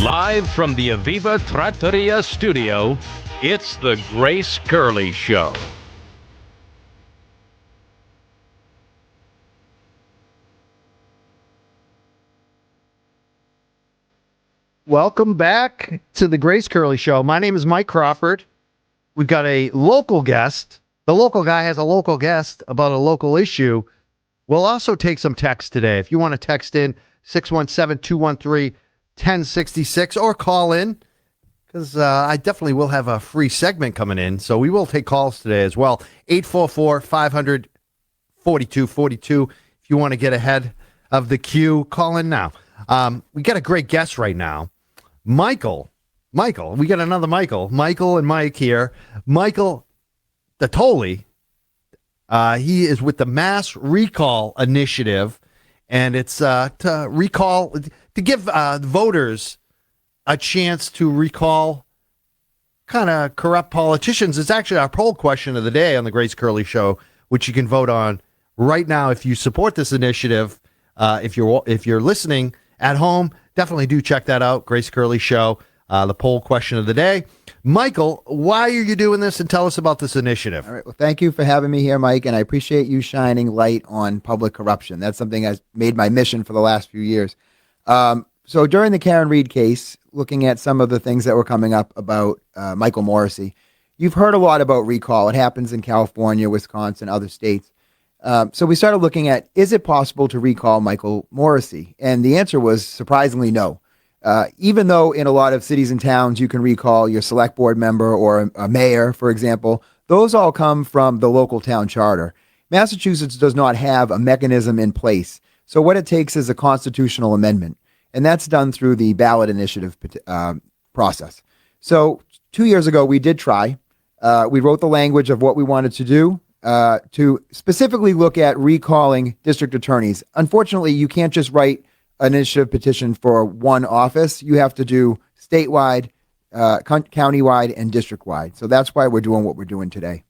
Live from the Aviva Trattoria studio, it's the Grace Curley Show. Welcome back to the Grace Curley Show. My name is Mike Crawford. We've got a local guest. The local guy has a local guest about a local issue. We'll also take some text today. If you want to text in, 617-213-1066 or call in, because I definitely will have a free segment coming in. So we will take calls today as well. 844-500-4242. If you want to get ahead of the queue, call in now. We got a great guest right now. Michael, we got another Michael and Mike here. Michael Datoli, he is with the Mass Recall Initiative, and it's to give voters a chance to recall kind of corrupt politicians. It's actually our poll question of the day on the Grace Curley Show, which you can vote on right now if you support this initiative. If you're listening at home, definitely do check that out. Grace Curley Show, the poll question of the day. Michael, why are you doing this, and tell us about this initiative? All right. Well, thank you for having me here, Mike, and I appreciate you shining light on public corruption. That's something I've made my mission for the last few years. So during the Karen Read case, looking at some of the things that were coming up about Michael Morrissey, you've heard a lot about recall. It happens in California, Wisconsin, other states. So we started looking at, is it possible to recall Michael Morrissey? And the answer was surprisingly no. Even though in a lot of cities and towns you can recall your select board member or a mayor, for example, those all come from the local town charter. Massachusetts does not have a mechanism in place. So what it takes is a constitutional amendment, and that's done through the ballot initiative process. So 2 years ago, we did try. We wrote the language of what we wanted to do. To specifically look at recalling district attorneys. Unfortunately, you can't just write an initiative petition for one office. You have to do statewide, countywide, and district-wide. So that's why we're doing what we're doing today.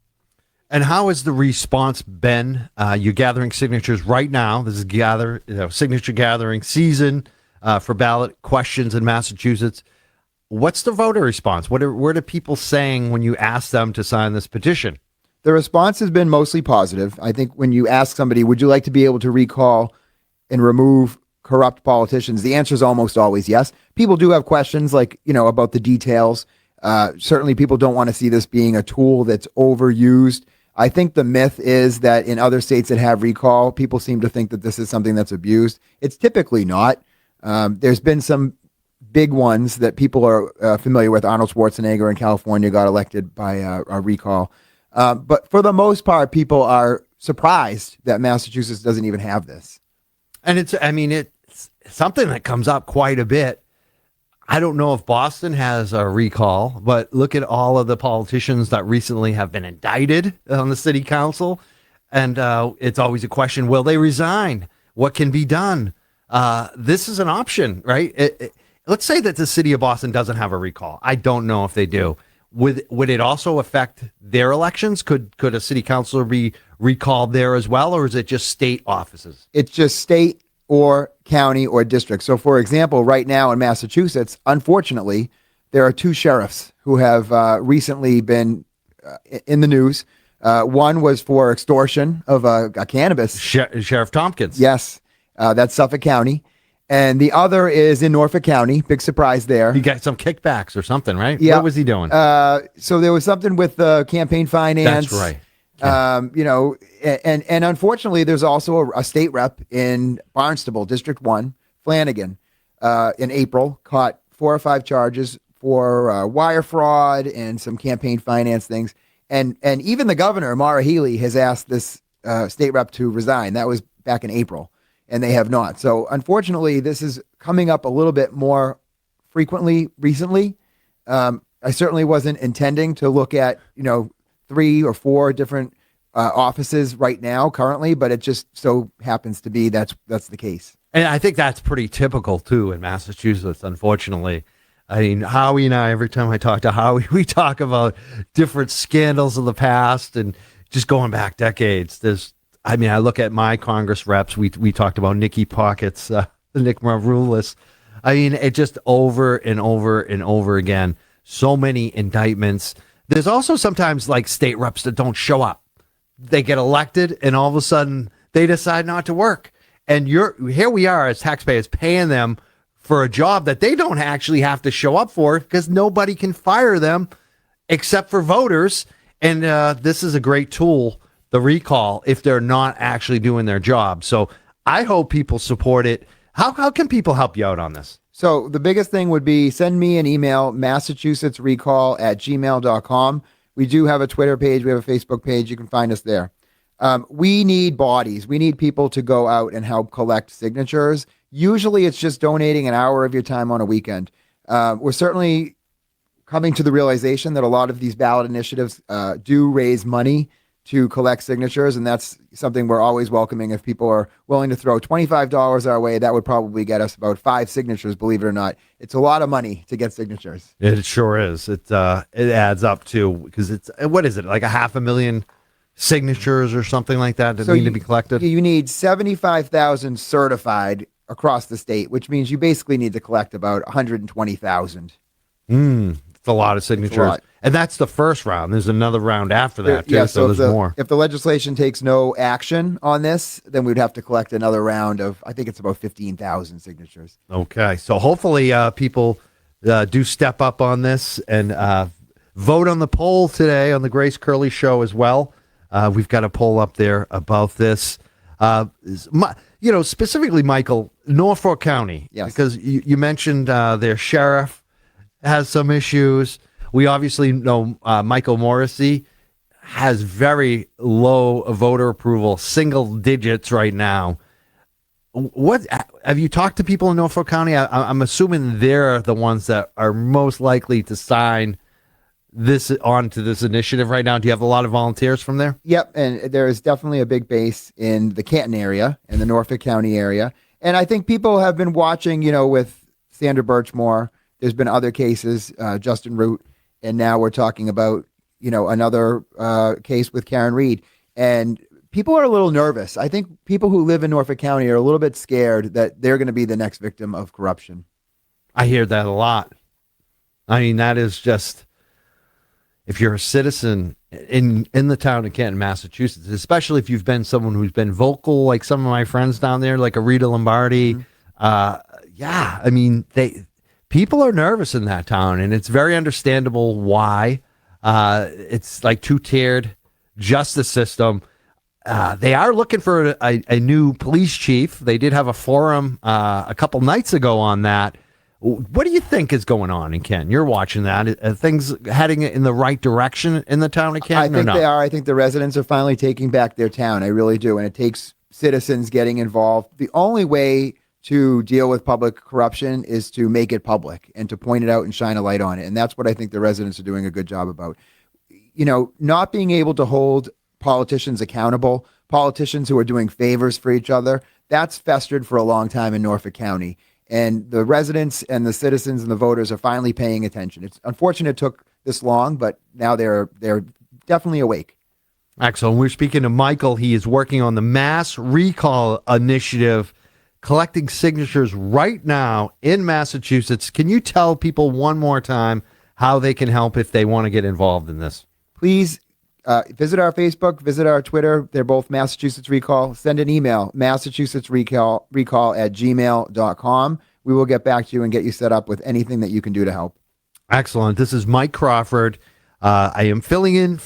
And how has the response been? You're gathering signatures right now. This is signature gathering season for ballot questions in Massachusetts. What's the voter response? What are people saying when you ask them to sign this petition? The response has been mostly positive. I think when you ask somebody, would you like to be able to recall and remove corrupt politicians? The answer is almost always yes. People do have questions like, about the details. Certainly people don't want to see this being a tool that's overused. I think the myth is that in other states that have recall, people seem to think that this is something that's abused. It's typically not. There's been some big ones that people are familiar with. Arnold Schwarzenegger in California got elected by a recall. But for the most part, people are surprised that Massachusetts doesn't even have this. And it's something that comes up quite a bit. I don't know if Boston has a recall, but look at all of the politicians that recently have been indicted on the city council. And it's always a question, will they resign? What can be done? This is an option, right? Let's say that the city of Boston doesn't have a recall. I don't know if they do. Would it also affect their elections? Could a city councilor be recalled there as well, or is it just state offices? It's just state or county or district. So, for example, right now in Massachusetts, unfortunately, there are two sheriffs who have recently been in the news. One was for extortion of a cannabis. Sheriff Tompkins. Yes, that's Suffolk County. And the other is in Norfolk County. Big surprise there. He got some kickbacks or something, right? Yeah. What was he doing? So there was something with campaign finance. That's right. And unfortunately, there's also a state rep in Barnstable, District 1, Flanagan, in April, caught 4 or 5 charges for wire fraud and some campaign finance things. And even the governor, Maura Healey, has asked this state rep to resign. That was back in April. And they have not. So unfortunately, this is coming up a little bit more frequently recently. I certainly wasn't intending to look at, 3 or 4 different offices right now currently, but it just so happens to be that's the case. And I think that's pretty typical too in Massachusetts, unfortunately. I mean, Howie and I, every time I talk to Howie, we talk about different scandals of the past and just going back decades. I look at my Congress reps. We talked about Nicky Pockets, Nick Maroulis, I mean, it just over and over and over again. So many indictments. There's also sometimes like state reps that don't show up. They get elected and all of a sudden they decide not to work. And here we are as taxpayers paying them for a job that they don't actually have to show up for because nobody can fire them except for voters. And this is a great tool, the recall, if they're not actually doing their job. So I hope people support it. How can people help you out on this? So the biggest thing would be send me an email, massachusettsrecall@gmail.com. We do have a Twitter page. We have a Facebook page. You can find us there. We need bodies. We need people to go out and help collect signatures. Usually it's just donating an hour of your time on a weekend. We're certainly coming to the realization that a lot of these ballot initiatives do raise money to collect signatures, and that's something we're always welcoming. If people are willing to throw $25 our way, that would probably get us about 5 signatures, believe it or not. It's a lot of money to get signatures. It sure is. It adds up to, because it's, what is it, like 500,000 signatures or something like that that need to be collected? You need 75,000 certified across the state, which means you basically need to collect about 120,000. It's a lot of signatures. And that's the first round. There's another round after that, too, so there's more. If the legislation takes no action on this, then we'd have to collect another round of, I think it's about 15,000 signatures. Okay, so hopefully people do step up on this and vote on the poll today on the Grace Curley Show as well. We've got a poll up there about this. Specifically, Michael, Norfolk County, yes, because you mentioned their sheriff has some issues. We obviously know Michael Morrissey has very low voter approval, single digits right now. What have you talked to people in Norfolk County? I'm assuming they're the ones that are most likely to sign this onto this initiative right now. Do you have a lot of volunteers from there? Yep, and there is definitely a big base in the Canton area, in the Norfolk County area. And I think people have been watching, with Sandra Birchmore. There's been other cases, Justin Root, and now we're talking about, another case with Karen Read. And people are a little nervous. I think people who live in Norfolk County are a little bit scared that they're going to be the next victim of corruption. I hear that a lot. I mean, that is just, if you're a citizen in the town of Canton, Massachusetts, especially if you've been someone who's been vocal, like some of my friends down there, like a Rita Lombardi. People are nervous in that town, and it's very understandable why. It's like two-tiered justice system. They are looking for a new police chief. They did have a forum a couple nights ago on that. What do you think is going on in Canton? You're watching that. Are things heading in the right direction in the town of Canton? I think they are. I think the residents are finally taking back their town. I really do. And it takes citizens getting involved. The only way to deal with public corruption is to make it public and to point it out and shine a light on it. And that's what I think the residents are doing a good job about. Not being able to hold politicians accountable, politicians who are doing favors for each other, that's festered for a long time in Norfolk County. And the residents and the citizens and the voters are finally paying attention. It's unfortunate it took this long, but now they're definitely awake. Excellent. We're speaking to Michael. He is working on the mass recall initiative, collecting signatures right now in Massachusetts. Can you tell people one more time how they can help if they want to get involved in this? Please visit our Facebook, visit our Twitter. They're both Massachusetts Recall. Send an email, massachusettsrecall@gmail.com. We will get back to you and get you set up with anything that you can do to help. Excellent. This is Mike Crawford. I am filling in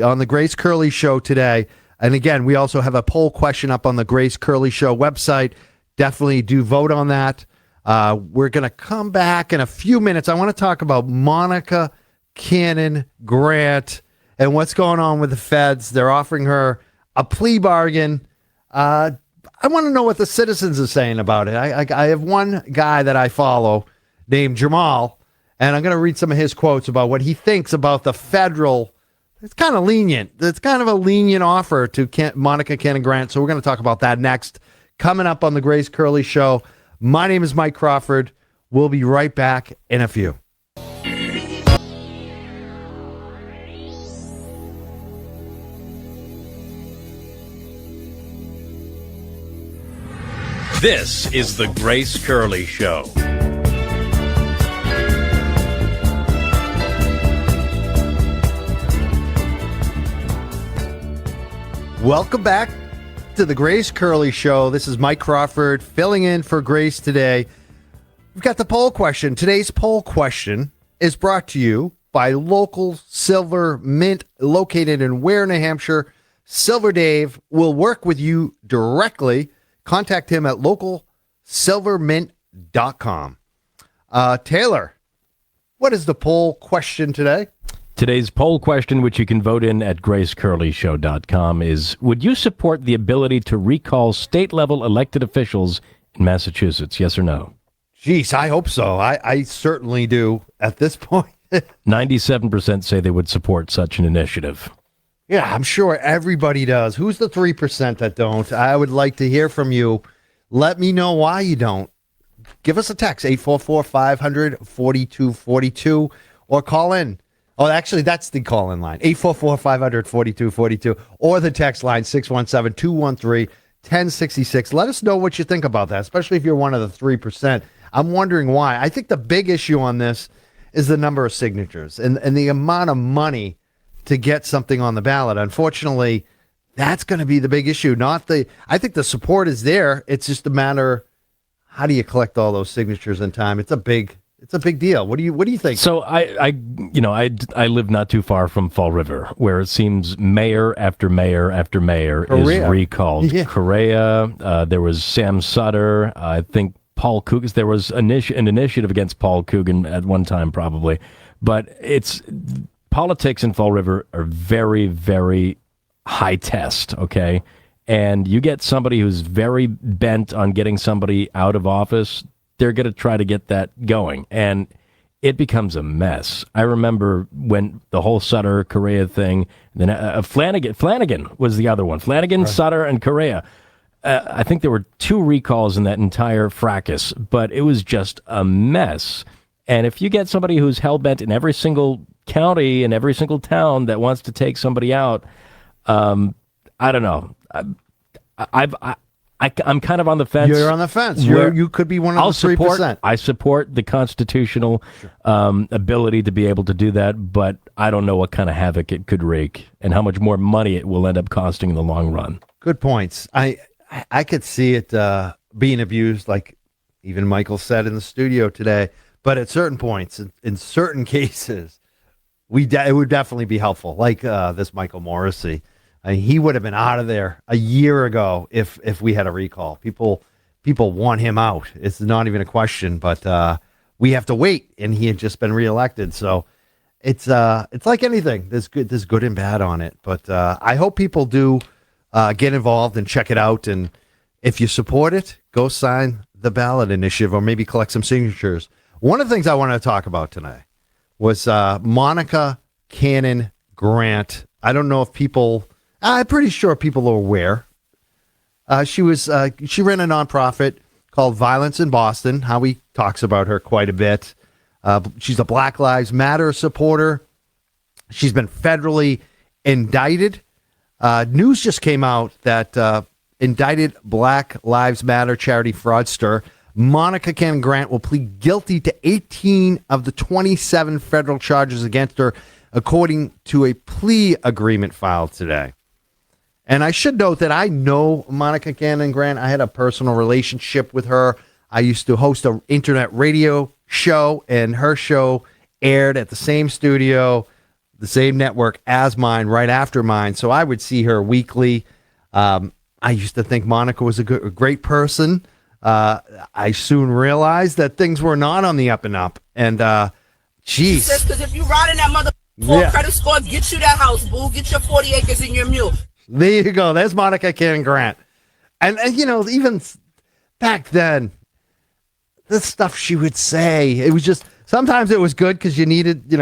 on the Grace Curley Show today. And again, we also have a poll question up on the Grace Curley Show website. Definitely do vote on that. We're going to come back in a few minutes. I want to talk about Monica Cannon Grant and what's going on with the feds. They're offering her a plea bargain. I want to know what the citizens are saying about it. I have one guy that I follow named Jamal, and I'm going to read some of his quotes about what he thinks about the federal. It's kind of lenient. It's kind of a lenient offer to Monica Cannon Grant. So we're going to talk about that next. Coming up on the Grace Curley Show. My name is Mike Crawford. We'll be right back in a few. This is the Grace Curley Show. Welcome back to the Grace Curley Show. This is Mike Crawford filling in for Grace today. We've got the poll question. Today's poll question is brought to you by local Silver Mint located in Ware, New Hampshire. Silver Dave will work with you directly. Contact him at localsilvermint.com. Taylor, what is the poll question today? Today's poll question, which you can vote in at gracecurleyshow.com, is: would you support the ability to recall state-level elected officials in Massachusetts? Yes or no? Jeez, I hope so. I certainly do at this point. 97% say they would support such an initiative. Yeah, I'm sure everybody does. Who's the 3% that don't? I would like to hear from you. Let me know why you don't. Give us a text, 844-500-4242, or call in. Oh, actually, that's the call-in line, 844-500-4242, or the text line, 617-213-1066. Let us know what you think about that, especially if you're one of the 3%. I'm wondering why. I think the big issue on this is the number of signatures and the amount of money to get something on the ballot. Unfortunately, that's going to be the big issue. I think the support is there. It's just a matter, how do you collect all those signatures in time? It's a big deal. What do you think? So I live not too far from Fall River, where it seems mayor after mayor after mayor is recalled. Yeah. Correa, there was Sam Sutter, I think Paul Coogan. There was an initiative against Paul Coogan at one time, probably. But politics in Fall River are very, very high test, okay? And you get somebody who's very bent on getting somebody out of office, they're going to try to get that going. And it becomes a mess. I remember when the whole Sutter Correa thing, then Flanagan was the other one. Flanagan, right. Sutter, and Correa. I think there were 2 recalls in that entire fracas, but it was just a mess. And if you get somebody who's hell-bent in every single county and every single town that wants to take somebody out, I don't know. I'm kind of on the fence. You're on the fence. You could be one of the 3%. I support the constitutional ability to be able to do that, but I don't know what kind of havoc it could wreak and how much more money it will end up costing in the long run. Good points. I could see it being abused, like even Michael said in the studio today. But at certain points, in certain cases, it would definitely be helpful. Like this Michael Morrissey. He would have been out of there a year ago if we had a recall. People want him out. It's not even a question. But we have to wait, and he had just been reelected. So it's like anything. There's good and bad on it. But I hope people do get involved and check it out. And if you support it, go sign the ballot initiative or maybe collect some signatures. One of the things I wanted to talk about tonight was Monica Cannon Grant. I don't know if I'm pretty sure people are aware. She ran a nonprofit called Violence in Boston. Howie talks about her quite a bit. She's a Black Lives Matter supporter. She's been federally indicted. News just came out that indicted Black Lives Matter charity fraudster Monica Cannon Grant will plead guilty to 18 of the 27 federal charges against her, according to a plea agreement filed today. And I should note that I know Monica Cannon Grant. I had a personal relationship with her. I used to host an internet radio show, and her show aired at the same studio, the same network as mine, right after mine. So I would see her weekly. I used to think Monica was a great person. I soon realized that things were not on the up and up. And, geez. Because if you ride in that credit score, get you that house, boo. Get your 40 acres in your mule. There you go. There's Monica Cannon Grant. And even back then, the stuff she would say, it was just, sometimes it was good because you needed,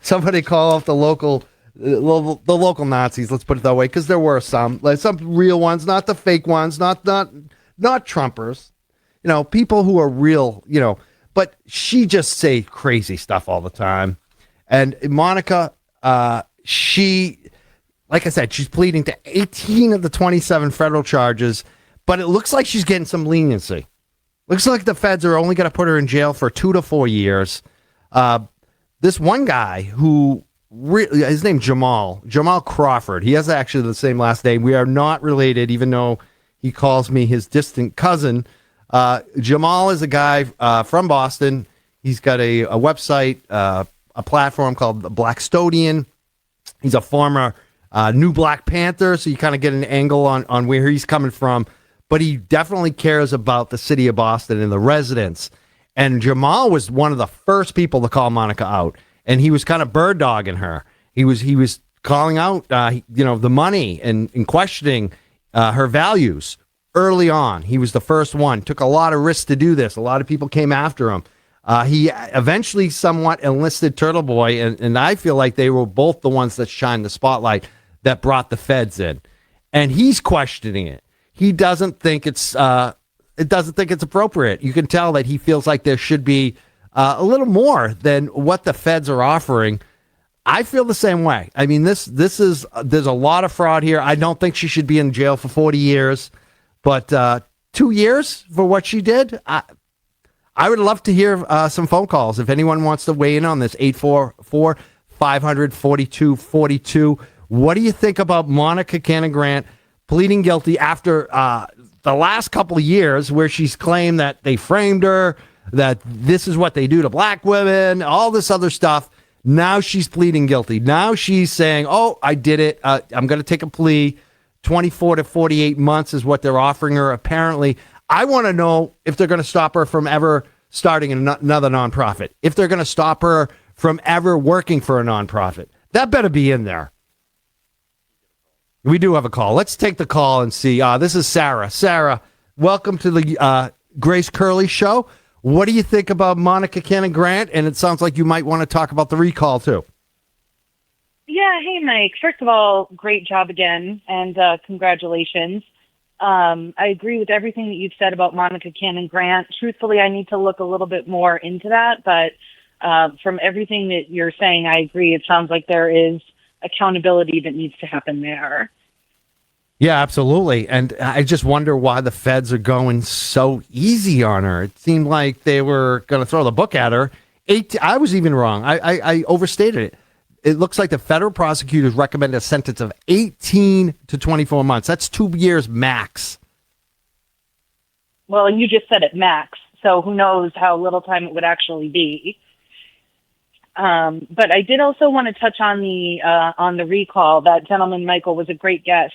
somebody call off the local Nazis, let's put it that way, because there were some real ones, not the fake ones, not Trumpers, people who are real, but she just say crazy stuff all the time. And Monica, like I said, she's pleading to 18 of the 27 federal charges, but it looks like she's getting some leniency. Looks like the feds are only going to put her in jail for 2 to 4 years. This one guy who his name Jamal Crawford. He has actually the same last name. We are not related, even though he calls me his distant cousin. Jamal is a guy from Boston. He's got a website, a platform called the Blackstonian. He's a former New Black Panther, so you kind of get an angle on where he's coming from. But he definitely cares about the city of Boston and the residents. And Jamal was one of the first people to call Monica out, and he was kind of bird dogging her. He was calling out, the money and questioning her values early on. He was the first one. Took a lot of risks to do this. A lot of people came after him. He eventually somewhat enlisted Turtle Boy, and I feel like they were both the ones that shined the spotlight that brought the feds in. And he's questioning it. He doesn't think it's appropriate. You can tell that he feels like there should be a little more than what the feds are offering. I feel the same way. I mean, there's a lot of fraud here. I don't think she should be in jail for 40 years, but 2 years for what she did. I would love to hear some phone calls. If anyone wants to weigh in on this, 844-500-4242. What do you think about Monica Cannon Grant pleading guilty after the last couple of years where she's claimed that they framed her, that this is what they do to black women, all this other stuff? Now she's pleading guilty. Now she's saying, oh, I did it. I'm going to take a plea. 24 to 48 months is what they're offering her, apparently. I want to know if they're going to stop her from ever starting another nonprofit, if they're going to stop her from ever working for a nonprofit. That better be in there. We do have a call. Let's take the call and see. This is Sarah. Sarah, welcome to the Grace Curley Show. What do you think about Monica Cannon Grant? And it sounds like you might want to talk about the recall, too. Yeah. Hey, Mike. First of all, great job again, and congratulations. I agree with everything that you've said about Monica Cannon Grant. Truthfully, I need to look a little bit more into that, but from everything that you're saying, I agree. It sounds like there is accountability that needs to happen there. Yeah, absolutely. And I just wonder why the feds are going so easy on her. It seemed like they were going to throw the book at her. I was even wrong. I overstated it. It looks like the federal prosecutors recommend a sentence of 18 to 24 months. That's 2 years max. Well, and you just said it max, so who knows how little time it would actually be. But I did also want to touch on the recall. That gentleman, Michael, was a great guest.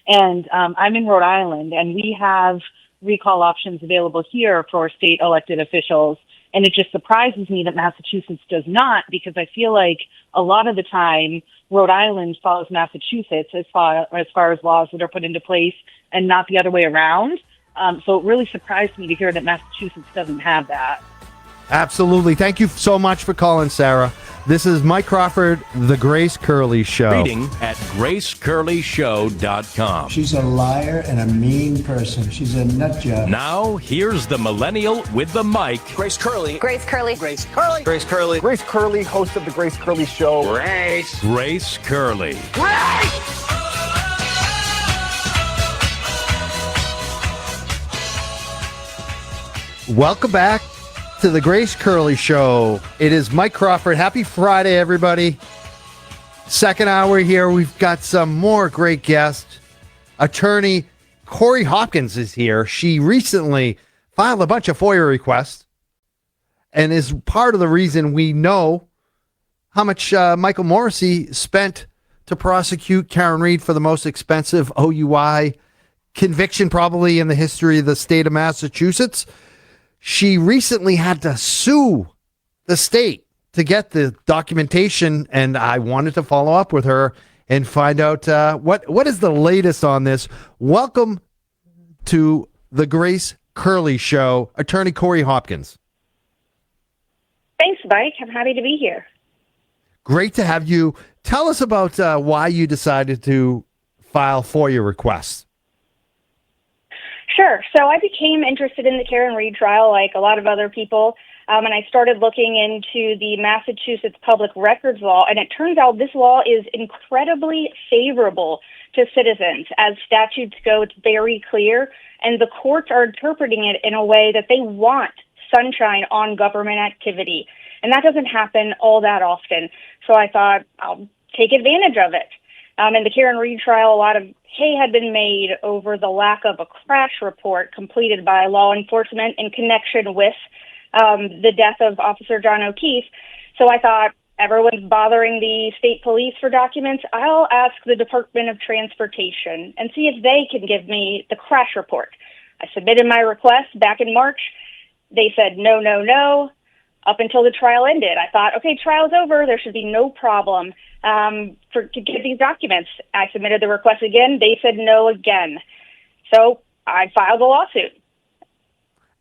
And I'm in Rhode Island, and we have recall options available here for state elected officials. And it just surprises me that Massachusetts does not, because I feel like a lot of the time Rhode Island follows Massachusetts as far as laws that are put into place, and not the other way around. So it really surprised me to hear that Massachusetts doesn't have that. Absolutely. Thank you so much for calling, Sarah. This is Mike Crawford, The Grace Curley Show. Reading at gracecurleyshow.com. She's a liar and a mean person. She's a nut job. Now, here's the millennial with the mic. Grace Curley. Grace Curley. Grace Curley. Grace Curley. Grace Curley, host of The Grace Curley Show. Grace Curley. Welcome back to the Grace Curley Show. It is Mike Crawford. Happy Friday, everybody. Second hour here. We've got some more great guests. Attorney Corri Hopkins is here. She recently filed a bunch of FOIA requests and is part of the reason we know how much Michael Morrissey spent to prosecute Karen Read for the most expensive OUI conviction probably in the history of the state of Massachusetts. She recently had to sue the state to get the documentation, and I wanted to follow up with her and find out what is the latest on this. Welcome to the Grace Curley Show, Attorney Corri Hopkins. Thanks, Mike. I'm happy to be here. Great to have you. Tell us about why you decided to file FOIA requests. Sure. So I became interested in the Karen Read trial like a lot of other people, and I started looking into the Massachusetts Public Records Law, and it turns out this law is incredibly favorable to citizens. As statutes go, it's very clear, and the courts are interpreting it in a way that they want sunshine on government activity. And that doesn't happen all that often. So I thought I'll take advantage of it. In the Karen Read trial, a lot of hay had been made over the lack of a crash report completed by law enforcement in connection with the death of Officer John O'Keefe. So I thought, everyone's bothering the state police for documents. I'll ask the Department of Transportation and see if they can give me the crash report. I submitted my request back in March. They said no, no, no, up until the trial ended. I thought, okay, trial's over. There should be no problem to get these documents. I submitted the request again. They said no again. So I filed a lawsuit.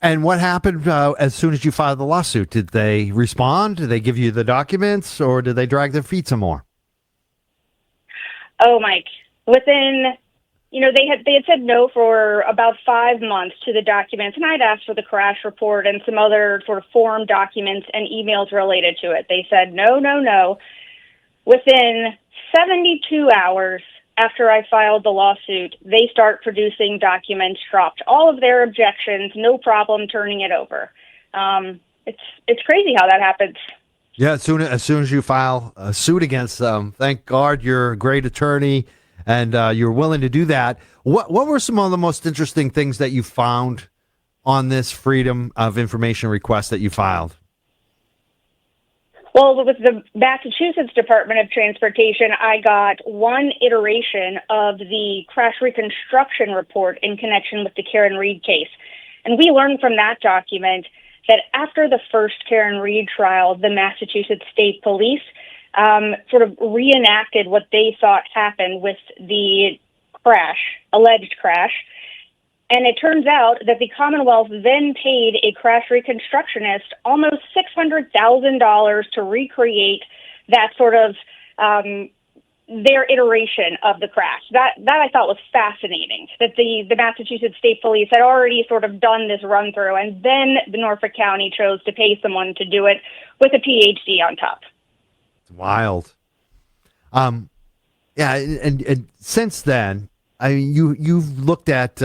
And what happened as soon as you filed the lawsuit? Did they respond? Did they give you the documents, or did they drag their feet some more? Oh, Mike, within, they had said no for about 5 months to the documents, and I'd asked for the crash report and some other sort of form documents and emails related to it. They said no, no, no. Within 72 hours after I filed the lawsuit, they start producing documents, dropped all of their objections, no problem turning it over. It's crazy how that happens. Yeah, as soon as you file a suit against them, thank God you're a great attorney and you're willing to do that. What were some of the most interesting things that you found on this Freedom of Information request that you filed? Well, with the Massachusetts Department of Transportation, I got one iteration of the crash reconstruction report in connection with the Karen Read case. And we learned from that document that after the first Karen Read trial, the Massachusetts State Police sort of reenacted what they thought happened with the alleged crash. And it turns out that the Commonwealth then paid a crash reconstructionist almost $600,000 to recreate that sort of their iteration of the crash. That I thought was fascinating, that the Massachusetts State Police had already sort of done this run through, and then the Norfolk County chose to pay someone to do it with a PhD on top. It's wild. Yeah, and since then, I mean, you've looked at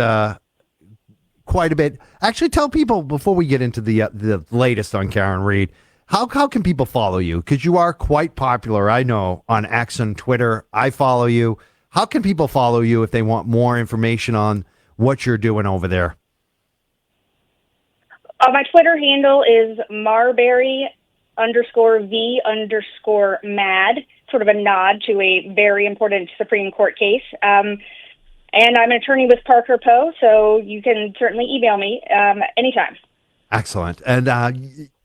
quite a bit. Actually, tell people before we get into the latest on Karen Read, how can people follow you? Because you are quite popular, I know, on X and Twitter. I follow you. How can people follow you if they want more information on what you're doing over there? My Twitter handle is Marbury_V_mad, sort of a nod to a very important Supreme Court case. And I'm an attorney with Parker Poe, so you can certainly email me anytime. Excellent.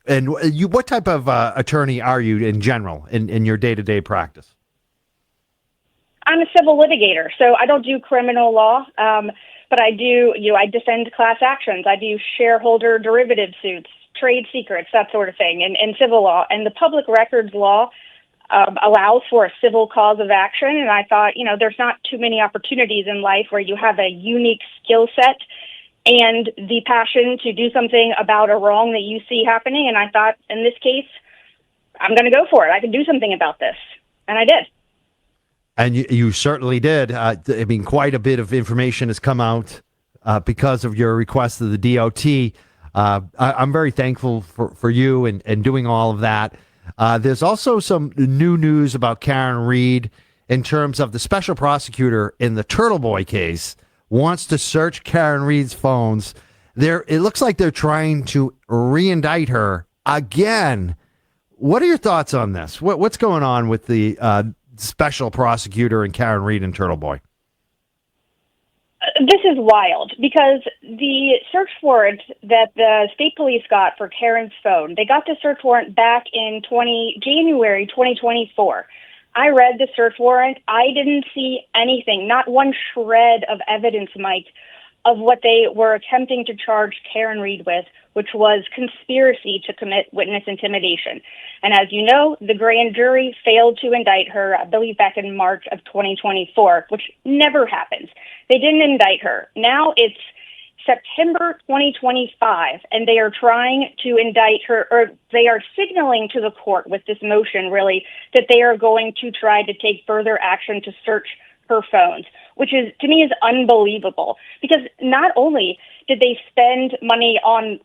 And you, what type of attorney are you in general in your day-to-day practice? I'm a civil litigator, so I don't do criminal law, but I do, I defend class actions. I do shareholder derivative suits, trade secrets, that sort of thing, in civil law. And the public records law allows for a civil cause of action. And I thought, there's not too many opportunities in life where you have a unique skill set and the passion to do something about a wrong that you see happening. And I thought, in this case, I'm going to go for it. I can do something about this. And I did. And you certainly did. I mean, quite a bit of information has come out because of your request to the DOT. I'm very thankful for you and doing all of that. There's also some new news about Karen Read in terms of the special prosecutor in the Turtle Boy case wants to search Karen Read's phones. It looks like they're trying to re-indict her again. What are your thoughts on this? What's going on with the special prosecutor and Karen Read and Turtle Boy? This is wild because the search warrant that the state police got for Karen's phone, they got the search warrant back in January 2024. I read the search warrant. I didn't see anything, not one shred of evidence, Mike, of what they were attempting to charge Karen Read with, which was conspiracy to commit witness intimidation. And as you know, the grand jury failed to indict her, I believe back in March of 2024, which never happens. They didn't indict her. Now it's September 2025, and they are trying to indict her, or they are signaling to the court with this motion, really, that they are going to try to take further action to search her phones, which is, to me, is unbelievable. Because not only did they spend money on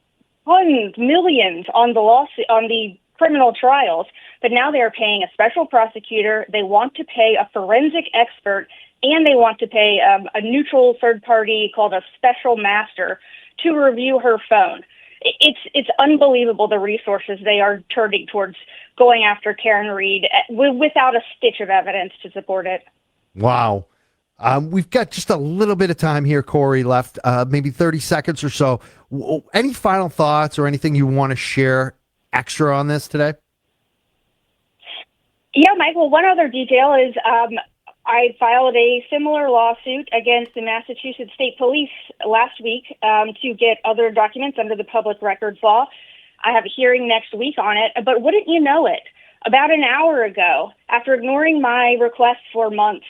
tons, millions on the lawsuit, on the criminal trials, but now they are paying a special prosecutor. They want to pay a forensic expert, and they want to pay a neutral third party called a special master to review her phone. It's unbelievable the resources they are turning towards going after Karen Read without a stitch of evidence to support it. Wow. We've got just a little bit of time here, Corri, left, maybe 30 seconds or so. Any final thoughts or anything you want to share extra on this today? Yeah, Michael, one other detail is I filed a similar lawsuit against the Massachusetts State Police last week to get other documents under the public records law. I have a hearing next week on it, but wouldn't you know it? About an hour ago, after ignoring my request for months,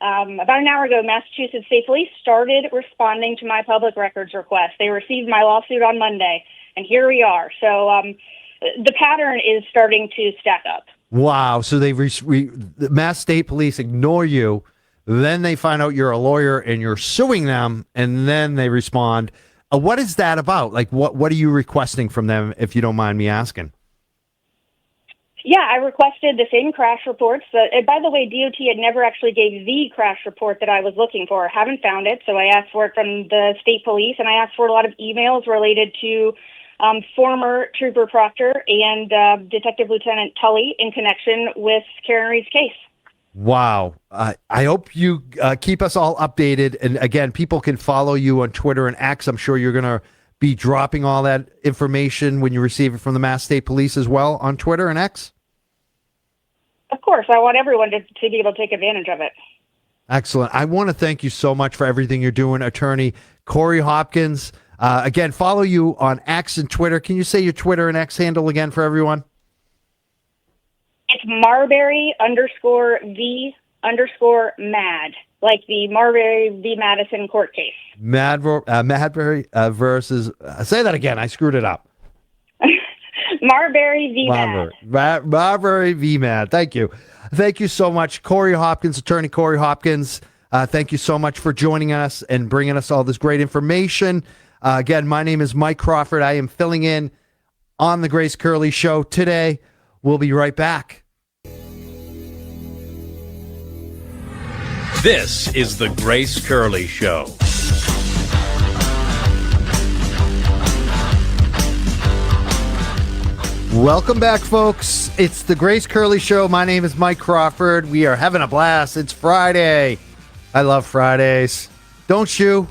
about an hour ago, Massachusetts State Police started responding to my public records request. They received my lawsuit on Monday, and here we are. So the pattern is starting to stack up. Wow. So the Mass State Police ignore you, then they find out you're a lawyer and you're suing them, and then they respond. What is that about? Like, what are you requesting from them, if you don't mind me asking? Yeah, I requested the same crash reports. And by the way, DOT had never actually gave the crash report that I was looking for. I haven't found it, so I asked for it from the state police, and I asked for a lot of emails related to former Trooper Proctor and Detective Lieutenant Tully in connection with Karen Read's case. Wow. I hope you keep us all updated. And again, people can follow you on Twitter and X. I'm sure you're going to be dropping all that information when you receive it from the Mass State Police as well on Twitter and X. Of course. I want everyone to be able to take advantage of it. Excellent. I want to thank you so much for everything you're doing, Attorney Corri Hopkins. Again, follow you on X and Twitter. Can you say your Twitter and X handle again for everyone? It's Marbury_V_mad, like the Marbury v. Madison court case. Madbury versus, say that again. I screwed it up. Marbury v. Mad. Marbury v. Mad. Thank you. Thank you so much, Corri Hopkins, Attorney Corri Hopkins. Thank you so much for joining us and bringing us all this great information. Again, my name is Mike Crawford. I am filling in on the Grace Curley Show today. We'll be right back. This is the Grace Curley Show. Welcome back, folks. It's the Grace Curley Show. My name is Mike Crawford. We are having a blast. It's Friday. I love Fridays. Don't you?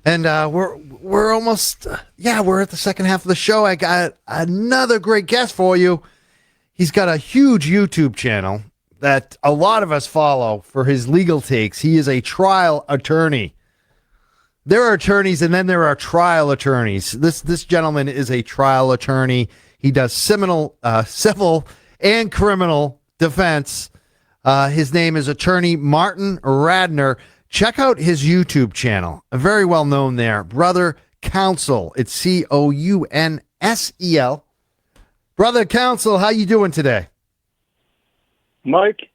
And we're almost, we're at the second half of the show. I got another great guest for you. He's got a huge YouTube channel that a lot of us follow for his legal takes. He is a trial attorney. There are attorneys, and then there are trial attorneys. This gentleman is a trial attorney. He does civil and criminal defense. His name is Attorney Martin Radner. Check out his YouTube channel. Very well known there. Brother Counsel. It's Counsel. Brother Counsel, how you doing today? Mike,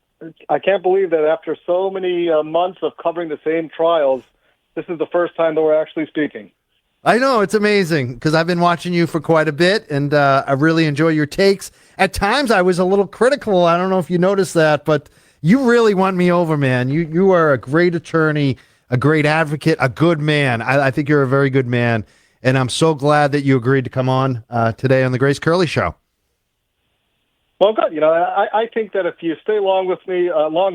I can't believe that after so many months of covering the same trials, this is the first time that we're actually speaking. I know, it's amazing, because I've been watching you for quite a bit, and I really enjoy your takes. At times, I was a little critical. I don't know if you noticed that, but you really won me over, man. You are a great attorney, a great advocate, a good man. I think you're a very good man, and I'm so glad that you agreed to come on today on the Grace Curley Show. Well, good. I think that if you stay long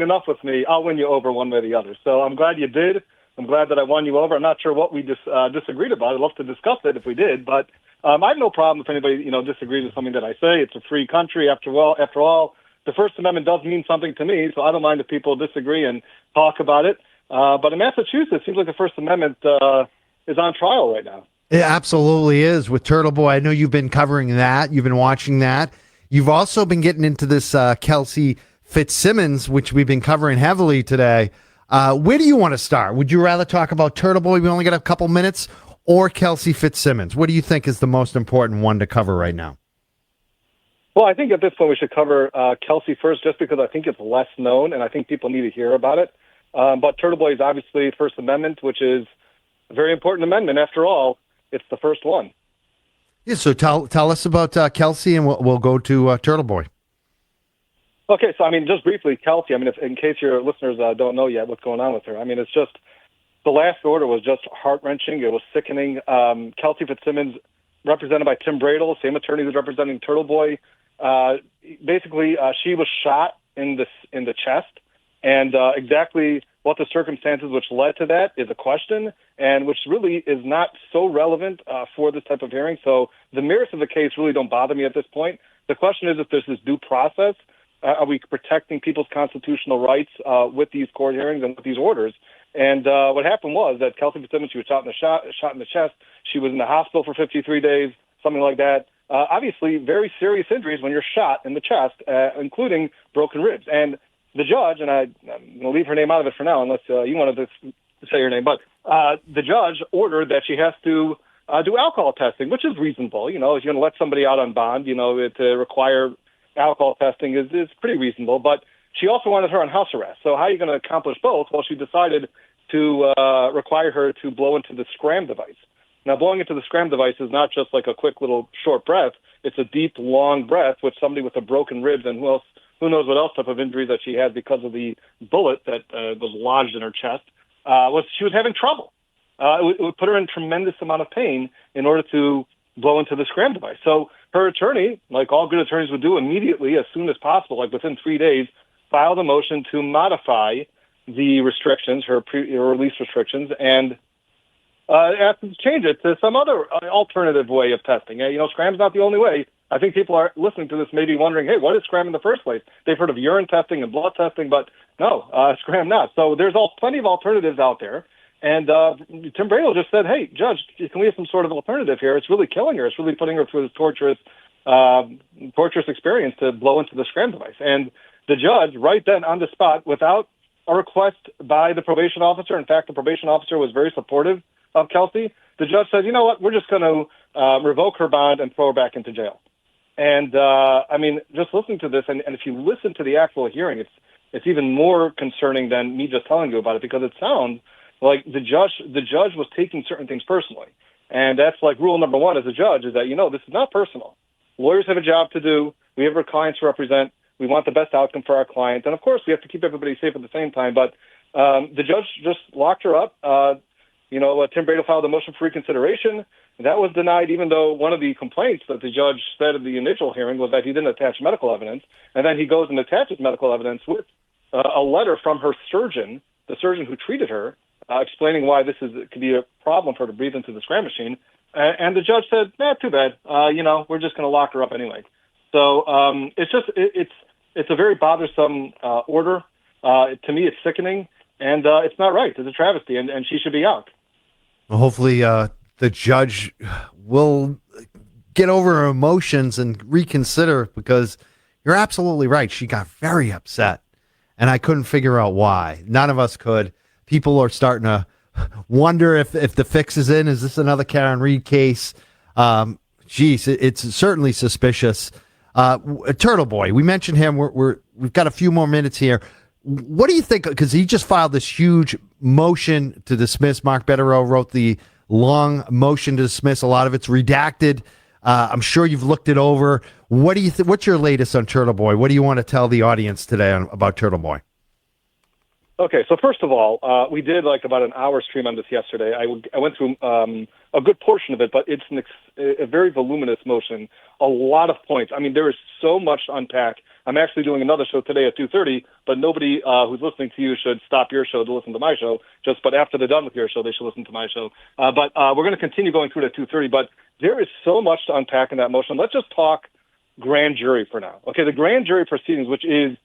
enough with me, I'll win you over one way or the other. So I'm glad you did. I'm glad that I won you over. I'm not sure what we disagreed about. I'd love to discuss it if we did, but I have no problem if anybody disagrees with something that I say. It's a free country. After all, the First Amendment does mean something to me, so I don't mind if people disagree and talk about it. But in Massachusetts, it seems like the First Amendment is on trial right now. It absolutely is with Turtle Boy. I know you've been covering that. You've been watching that. You've also been getting into this Kelsey Fitzsimmons, which we've been covering heavily today. Where do you want to start? Would you rather talk about Turtle Boy, we only got a couple minutes, or Kelsey Fitzsimmons? What do you think is the most important one to cover right now? Well, I think at this point we should cover Kelsey first, just because I think it's less known, and I think people need to hear about it. But Turtle Boy is obviously First Amendment, which is a very important amendment. After all, it's the first one. Yeah, so tell us about Kelsey, and we'll go to Turtle Boy. Okay, so I mean, just briefly, Kelsey. I mean, in case your listeners don't know yet what's going on with her, I mean, it's just the last order was just heart-wrenching. It was sickening. Kelsey Fitzsimmons, represented by Tim Bradle, same attorney who's representing Turtle Boy. Basically, she was shot in the chest, and exactly what the circumstances which led to that is a question, and which really is not so relevant for this type of hearing. So the merits of the case really don't bother me at this point. The question is if there's this due process. Are we protecting people's constitutional rights with these court hearings and with these orders? And what happened was that Kelsey Fitzsimmons, she was shot in the chest. She was in the hospital for 53 days, something like that. Obviously, very serious injuries when you're shot in the chest, including broken ribs. And the judge, and I'm going to leave her name out of it for now, unless you wanted to say her name, but the judge ordered that she has to do alcohol testing, which is reasonable. You know, if you're going to let somebody out on bond, you know, to require alcohol testing is pretty reasonable. But she also wanted her on house arrest. So how are you going to accomplish both? Well, she decided to require her to blow into the scram device. Now, blowing into the scram device is not just like a quick little short breath. It's a deep, long breath with somebody with a broken ribs and who knows what else type of injury that she had because of the bullet that was lodged in her chest. She was having trouble. It would put her in tremendous amount of pain in order to blow into the scram device. So her attorney, like all good attorneys would do immediately, as soon as possible, like within 3 days, filed a motion to modify the restrictions, her release restrictions, and asked to change it to some other alternative way of testing. You know, scram's not the only way. I think people are listening to this maybe wondering, hey, what is scram in the first place? They've heard of urine testing and blood testing, but no, scram not. So there's plenty of alternatives out there. And Tim Bradle just said, hey, Judge, can we have some sort of alternative here? It's really killing her. It's really putting her through this torturous experience to blow into the scram device. And the judge, right then on the spot, without a request by the probation officer, in fact, the probation officer was very supportive of Kelsey, the judge said, you know what, we're just going to revoke her bond and throw her back into jail. And, I mean, just listening to this, and if you listen to the actual hearing, it's even more concerning than me just telling you about it, because it sounds like the judge was taking certain things personally. And that's like rule number one as a judge, is that, you know, this is not personal. Lawyers have a job to do. We have our clients to represent. We want the best outcome for our client. And, of course, we have to keep everybody safe at the same time. But the judge just locked her up. Tim Bradle filed a motion for reconsideration. That was denied, even though one of the complaints that the judge said in the initial hearing was that he didn't attach medical evidence. And then he goes and attaches medical evidence with a letter from her surgeon, the surgeon who treated her, explaining why could be a problem for her to breathe into the scram machine. And the judge said, too bad. We're just going to lock her up anyway. So it's a very bothersome order. To me, it's sickening, and it's not right. It's a travesty, and she should be out. Well, hopefully the judge will get over her emotions and reconsider, because you're absolutely right. She got very upset, and I couldn't figure out why. None of us could. People are starting to wonder if the fix is in. Is this another Karen Read case? It's certainly suspicious. Turtle Boy, we mentioned him. We've got a few more minutes here. What do you think? Because he just filed this huge motion to dismiss. Mark Betterow wrote the long motion to dismiss. A lot of it's redacted. I'm sure you've looked it over. What do you think? What's your latest on Turtle Boy? What do you want to tell the audience today about Turtle Boy? Okay, so first of all, we did like about an hour stream on this yesterday. I went through a good portion of it, but it's a very voluminous motion, a lot of points. I mean, there is so much to unpack. I'm actually doing another show today at 2:30, but nobody who's listening to you should stop your show to listen to my show. But after they're done with your show, they should listen to my show. But we're going to continue going through it at 2:30, but there is so much to unpack in that motion. Let's just talk grand jury for now. Okay, the grand jury proceedings, which is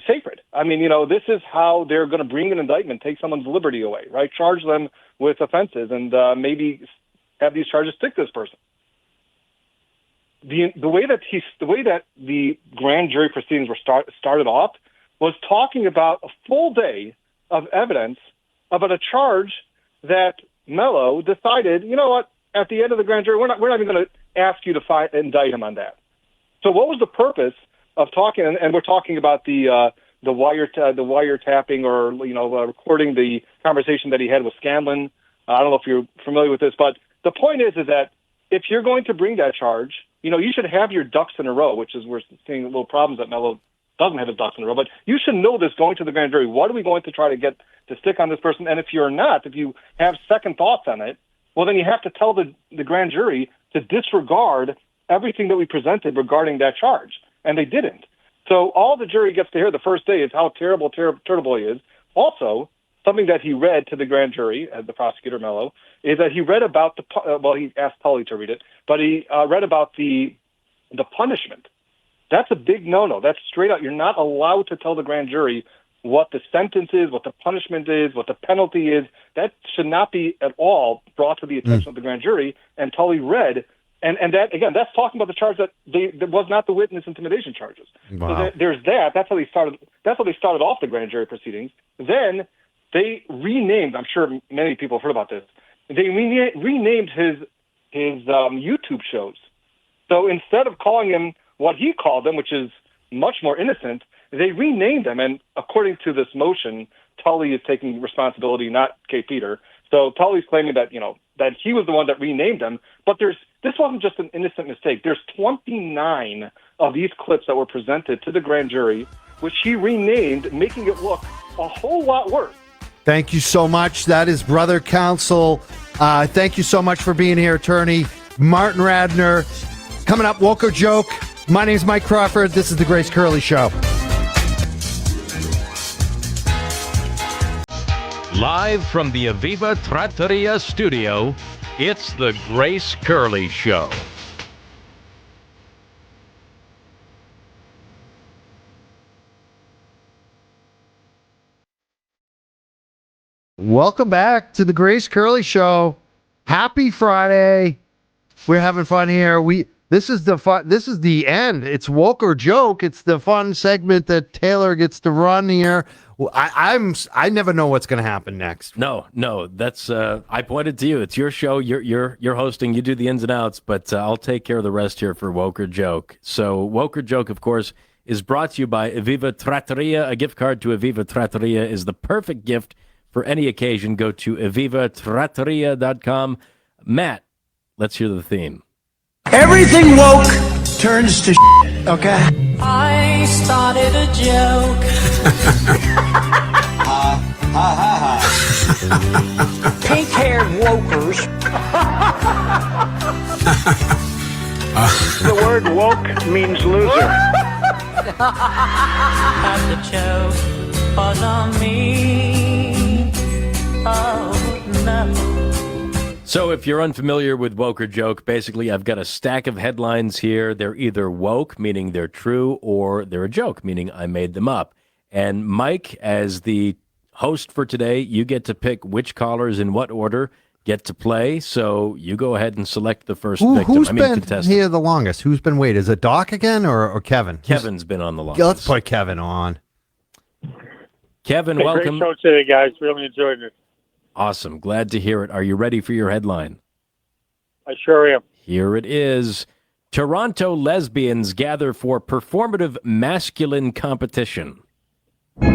sacred. I mean, this is how they're going to bring an indictment, take someone's liberty away, right? Charge them with offenses and maybe have these charges stick to this person. The way that the grand jury proceedings were started off was talking about a full day of evidence about a charge that Mello decided, you know what, at the end of the grand jury, we're not even going to ask you to indict him on that. So what was the purpose of talking? And we're talking about the wiretapping or recording the conversation that he had with Scanlon. I don't know if you're familiar with this, but the point is that if you're going to bring that charge, you should have your ducks in a row, which is we're seeing little problems that Mello doesn't have his ducks in a row. But you should know this going to the grand jury. What are we going to try to get to stick on this person? And if you're not, if you have second thoughts on it, well, then you have to tell the grand jury to disregard everything that we presented regarding that charge. And they didn't. So all the jury gets to hear the first day is how terrible he is. Also, something that he read to the grand jury, the prosecutor Mello, is that he read about he asked Tully to read it, but he read about the punishment. That's a big no-no. That's straight out. You're not allowed to tell the grand jury what the sentence is, what the punishment is, what the penalty is. That should not be at all brought to the attention of the grand jury. And Tully read, and that, again, that's talking about the charge that was not the witness intimidation charges. Wow. So there's that. That's how they started off the grand jury proceedings. Then they renamed, I'm sure many people have heard about this, they renamed his YouTube shows. So instead of calling him what he called them, which is much more innocent, they renamed them. And according to this motion, Tully is taking responsibility, not Kay Peter. So Tully's claiming that, that he was the one that renamed them. But this wasn't just an innocent mistake. There's 29 of these clips that were presented to the grand jury, which he renamed, making it look a whole lot worse. Thank you so much. That is Brother Counsel. Thank you so much for being here, attorney Martin Radner. Coming up, Woke or Joke. My name is Mike Crawford. This is the Grace Curley Show. Live from the Aviva Trattoria studio, it's the Grace Curley Show. Welcome back to the Grace Curley Show. Happy Friday. We're having fun here. This is the end. It's Woke or Joke. It's the fun segment that Taylor gets to run here. I never know what's going to happen next. No, that's I pointed to you. It's your show. You're hosting. You do the ins and outs, but I'll take care of the rest here for Woke or Joke. So Woke or Joke, of course, is brought to you by Aviva Trattoria. A gift card to Aviva Trattoria is the perfect gift for any occasion. Go to avivatrattoria.com. Matt, let's hear the theme. Everything woke turns to shit, okay? I started a joke. Pink-haired wokers. The word woke means loser. And the joke was on me. Oh, no. So if you're unfamiliar with Woke or Joke, basically I've got a stack of headlines here. They're either woke, meaning they're true, or they're a joke, meaning I made them up. And Mike, as the host for today, you get to pick which callers in what order get to play. So you go ahead and select the first victim. Who's been contestant. here the longest? Who's been waiting? Is it Doc again or Kevin? Kevin's been on the line. Yeah, let's put Kevin on. Kevin, welcome. Great show today, guys. Really enjoyed it. Awesome. Glad to hear it. Are you ready for your headline? I sure am. Here it is. Toronto lesbians gather for performative masculine competition. Hey,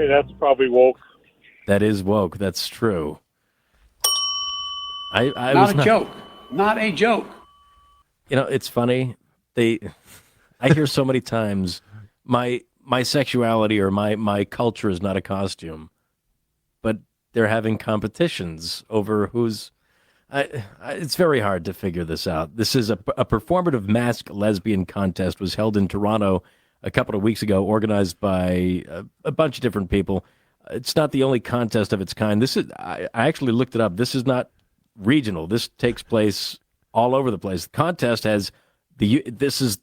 that's probably woke. That is woke. That's true. I Not was a joke. Not a joke. You know, it's funny. I hear so many times my sexuality or my culture is not a costume, but they're having competitions over who's. It's very hard to figure this out. This is a performative masked lesbian contest was held in Toronto a couple of weeks ago, organized by a bunch of different people. It's not the only contest of its kind. This is I actually looked it up. This is not regional. This takes place all over the place. The contest has this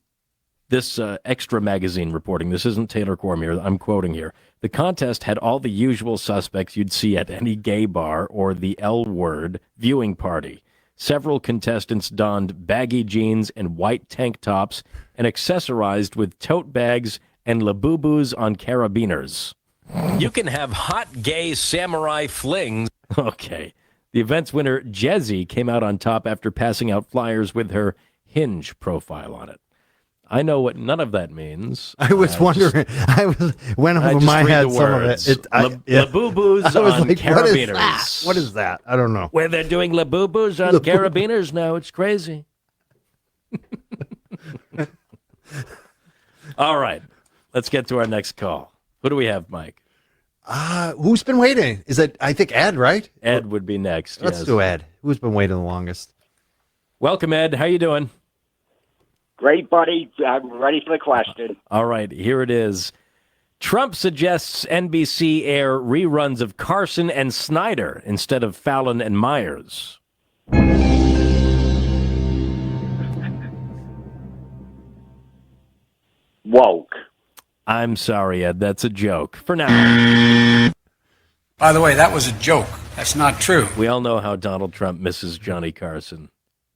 Extra magazine reporting. This isn't Taylor Cormier. I'm quoting here. The contest had all the usual suspects you'd see at any gay bar or the L Word viewing party. Several contestants donned baggy jeans and white tank tops and accessorized with tote bags and labubus on carabiners. You can have hot gay samurai flings. Okay. The event's winner, Jezzy, came out on top after passing out flyers with her Hinge profile on it. I know what none of that means. I was wondering. Went over my head some of it. Labubu's I was on like, carabiners. What is that? I don't know. Where they're doing labubus on carabiners now. It's crazy. All right. Let's get to our next call. Who do we have, Mike? Who's been waiting? Is it, I think, Ed, right? Ed would be next. Let's yes. do Ed. Who's been waiting the longest? Welcome, Ed. How you doing? Great, buddy. I'm ready for the question. All right, here it is. Trump suggests NBC air reruns of Carson and Snyder instead of Fallon and Myers. Woke. I'm sorry, Ed. That's a joke. For now. By the way, that was a joke. That's not true. We all know how Donald Trump misses Johnny Carson.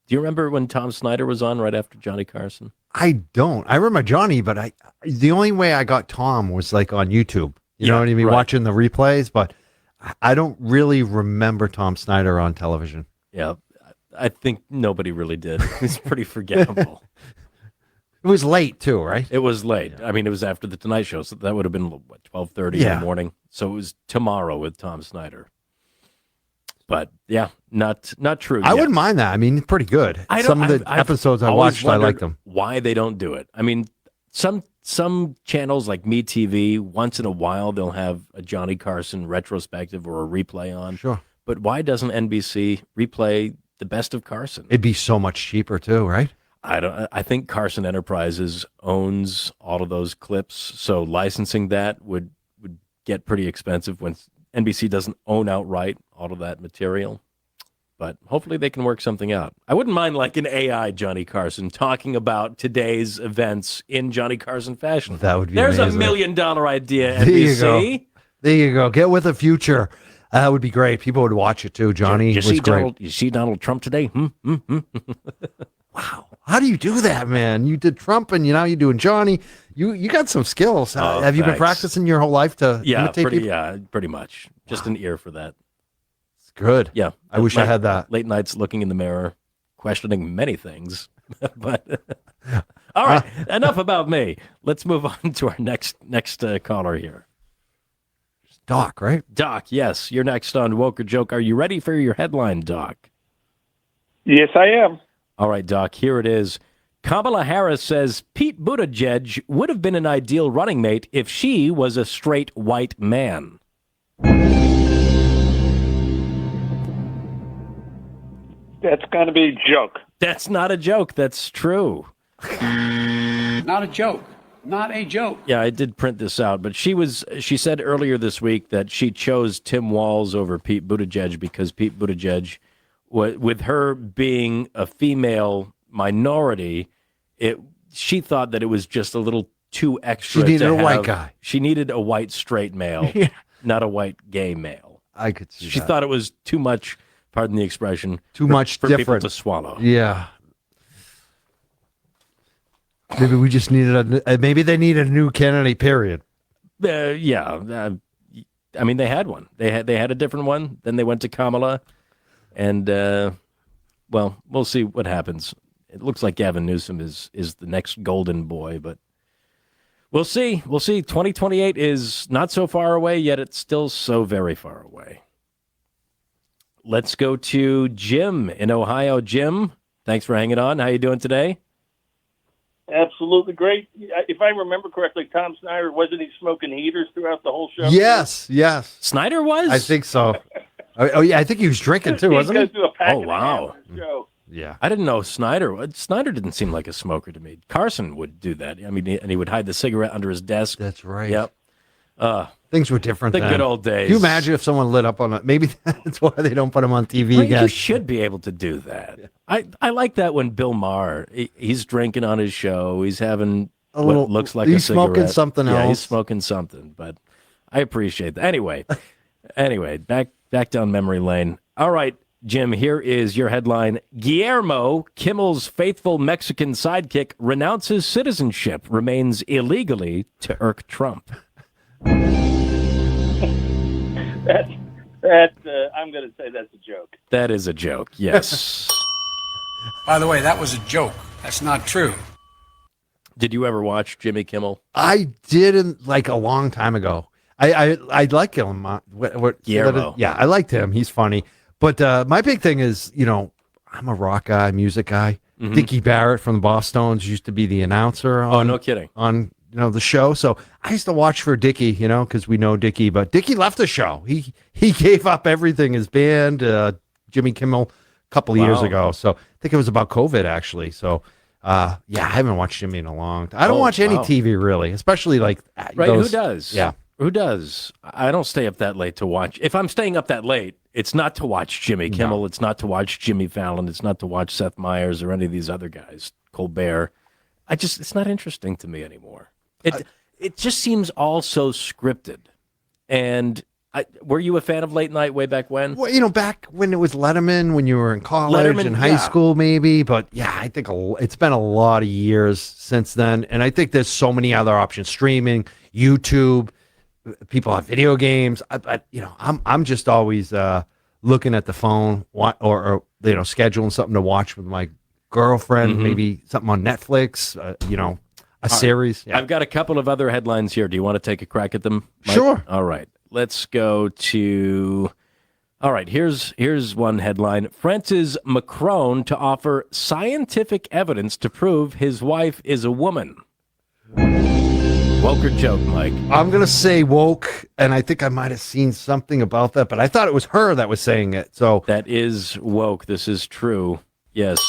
Do you remember when Tom Snyder was on right after Johnny Carson? I don't. I remember Johnny, but the only way I got Tom was like on YouTube. You know what I mean? Right. Watching the replays, but I don't really remember Tom Snyder on television. Yeah, I think nobody really did. It's pretty forgettable. It was late too, right? It was late. I mean, it was after the Tonight Show, so that would have been, what, 12:30 in the morning. So it was tomorrow with Tom Snyder. But yeah, not true. I wouldn't mind that. I mean, pretty good. Some of the episodes I watched, I liked them. Why they don't do it? I mean, some channels like MeTV, once in a while they'll have a Johnny Carson retrospective or a replay on. Sure. But why doesn't NBC replay the best of Carson? It'd be so much cheaper too, right? I think Carson Enterprises owns all of those clips, so licensing that would get pretty expensive when NBC doesn't own outright all of that material. But hopefully they can work something out. I wouldn't mind like an AI Johnny Carson talking about today's events in Johnny Carson fashion. That would be There's amazing. $1 million idea, There you NBC. go. There you go. Get with the future. That would be great. People would watch it too. Johnny You was see great. you see Donald Trump today? Wow. How do you do that, man? You did Trump and now you're doing Johnny. You got some skills. Oh, Have you been thanks. practicing your whole life to imitate people? Pretty much. Just an ear for that. It's good. Yeah. I wish I had that. Late nights looking in the mirror, questioning many things. But all right, enough about me. Let's move on to our next caller here. Doc, right? Doc, yes. You're next on Woke or Joke. Are you ready for your headline, Doc? Yes, I am. All right, Doc, here it is. Kamala Harris says Pete Buttigieg would have been an ideal running mate if she was a straight white man. That's going to be a joke. That's not a joke. That's true. Not a joke. Not a joke. Yeah, I did print this out, but she said earlier this week that she chose Tim Walz over Pete Buttigieg because Pete Buttigieg, with her being a female minority, she thought that it was just a little too extra. She needed to a white have- guy. She needed a white straight male, not a white gay male. I could see She that. thought it was too much, pardon the expression, Too much for people different. to swallow. Yeah. Maybe we just needed maybe they need a new Kennedy, period. Yeah. I mean, they had one. They had a different one. Then they went to Kamala. And, well, we'll see what happens. It looks like Gavin Newsom is the next golden boy, but we'll see. We'll see. 2028 is not so far away, yet it's still so very far away. Let's go to Jim in Ohio. Jim, thanks for hanging on. How you doing today? Absolutely great. If I remember correctly, Tom Snyder, wasn't he smoking heaters throughout the whole show? Yes. Snyder was? I think so. Oh, yeah, I think he was drinking too, wasn't he? Goes through a pack Oh, and a wow. half on the show. Yeah. I didn't know Snyder didn't seem like a smoker to me. Carson would do that. I mean, and he would hide the cigarette under his desk. That's right. Yep. Things were different The then. good old days. Can you imagine if someone lit up on it? Maybe that's why they don't put him on TV Well, again. you should be able to do that. I like that when Bill Maher, he's drinking on his show. He's having A little- what looks like he's a cigarette. smoking something Yeah, he's else. smoking something, but I appreciate that. Anyway, back down memory lane. All right, Jim, here is your headline. Guillermo, Kimmel's faithful Mexican sidekick, renounces citizenship, remains illegally to irk Trump. I'm going to say that's a joke. That is a joke, yes. By the way, that was a joke. That's not true. Did you ever watch Jimmy Kimmel? I didn't, like, a long time ago. I like him. Guillermo. Yeah, I liked him. He's funny. But my big thing is, I'm a rock guy, music guy. Mhm. Dickie Barrett from the Boss Stones used to be the announcer on, no kidding. on the show. So I used to watch for Dickie, because we know Dickie. But Dickie left the show. He gave up everything, his band, Jimmy Kimmel, a couple of years ago. So I think it was about COVID, actually. So, I haven't watched Jimmy in a long time. I don't watch any TV, really, especially like Right, those- who does? Yeah. Who does? I don't stay up that late to watch. If I'm staying up that late, it's not to watch Jimmy Kimmel. It's not to watch Jimmy Fallon. It's not to watch Seth Meyers or any of these other guys, Colbert. It's not interesting to me anymore. It just seems all so scripted. And were you a fan of late night way back when? Well, back when it was Letterman, when you were in college and high school, maybe. But yeah, I think it's been a lot of years since then. And I think there's so many other options: streaming, YouTube. People have video games. I'm just always looking at the phone or scheduling something to watch with my girlfriend. Mm-hmm. Maybe something on Netflix. A series. Yeah. I've got a couple of other headlines here. Do you want to take a crack at them, Mike? Sure. All right. Let's go to... All right, here's one headline. Francis Macron to offer scientific evidence to prove his wife is a woman. Woke or joke, Mike? I'm going to say woke, and I think I might have seen something about that, but I thought it was her that was saying it. So that is woke. This is true. Yes.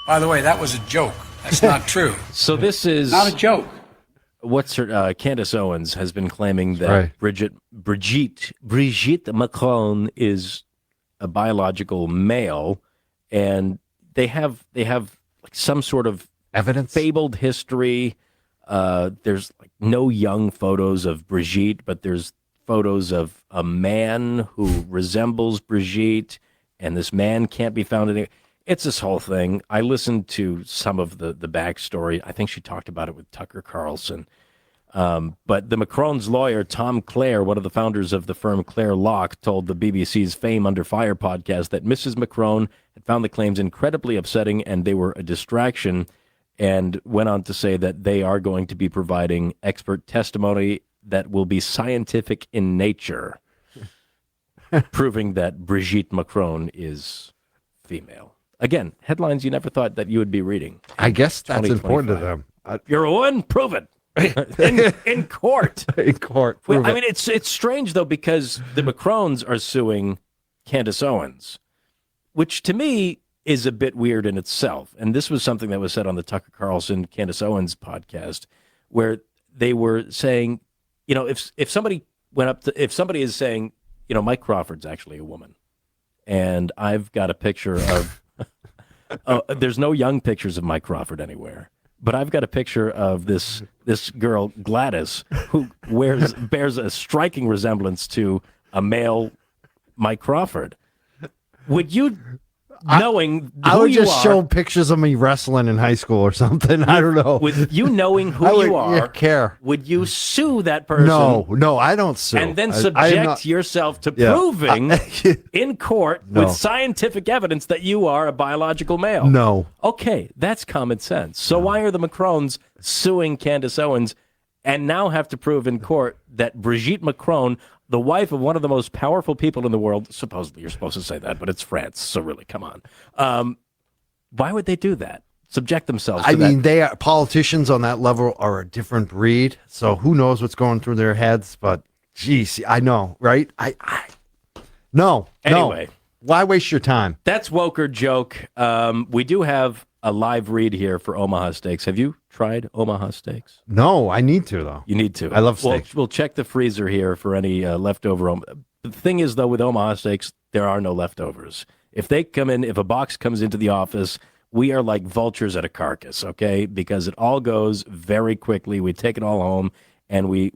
By the way, that was a joke. That's not true. So this is not a joke. What's her? Candace Owens has been claiming that Brigitte Macron is a biological male, and they have like some sort of evidence, fabled history. There's like no young photos of Brigitte, but there's photos of a man who resembles Brigitte, and this man can't be found anywhere. It's this whole thing. I listened to some of the backstory. I think she talked about it with Tucker Carlson. But the Macron's lawyer, Tom Clare, one of the founders of the firm Clare Locke, told the BBC's Fame Under Fire podcast that Mrs. Macron had found the claims incredibly upsetting and they were a distraction, and went on to say that they are going to be providing expert testimony that will be scientific in nature, proving that Brigitte Macron is female. Again, headlines you never thought that you would be reading. I guess that's important to them. You're a woman? Prove it. in court. In court. I mean, it's strange, though, because the Macrons are suing Candace Owens, which to me is a bit weird in itself. And this was something that was said on the Tucker Carlson Candace Owens podcast, where they were saying, if somebody is saying, Mike Crawford's actually a woman, and I've got a picture of there's no young pictures of Mike Crawford anywhere, but I've got a picture of this girl Gladys who bears a striking resemblance to a male Mike Crawford. Would you, knowing I would who you just are, show pictures of me wrestling in high school or something. I don't know. with you knowing who you are, care. would you sue that person? No, I don't sue. And then I am subject not- yourself to Yeah. proving in court No. with scientific evidence that you are a biological male. No. Okay, that's common sense. So why are the Macrons suing Candace Owens and now have to prove in court that Brigitte Macron, the wife of one of the most powerful people in the world, supposedly you're supposed to say that, but it's France, so really, come on. Why would they do that? Subject themselves to that? they are politicians on that level are a different breed. So who knows what's going through their heads? But geez, I know, right? No. Anyway. Why waste your time? That's woke or joke. We do have a live read here for Omaha Steaks. Have you tried Omaha Steaks? No, I need to, though. You need to. I love steaks. We'll check the freezer here for any leftover. The thing is, though, with Omaha Steaks, there are no leftovers. If a box comes into the office, we are like vultures at a carcass, okay? Because it all goes very quickly. We take it all home, and we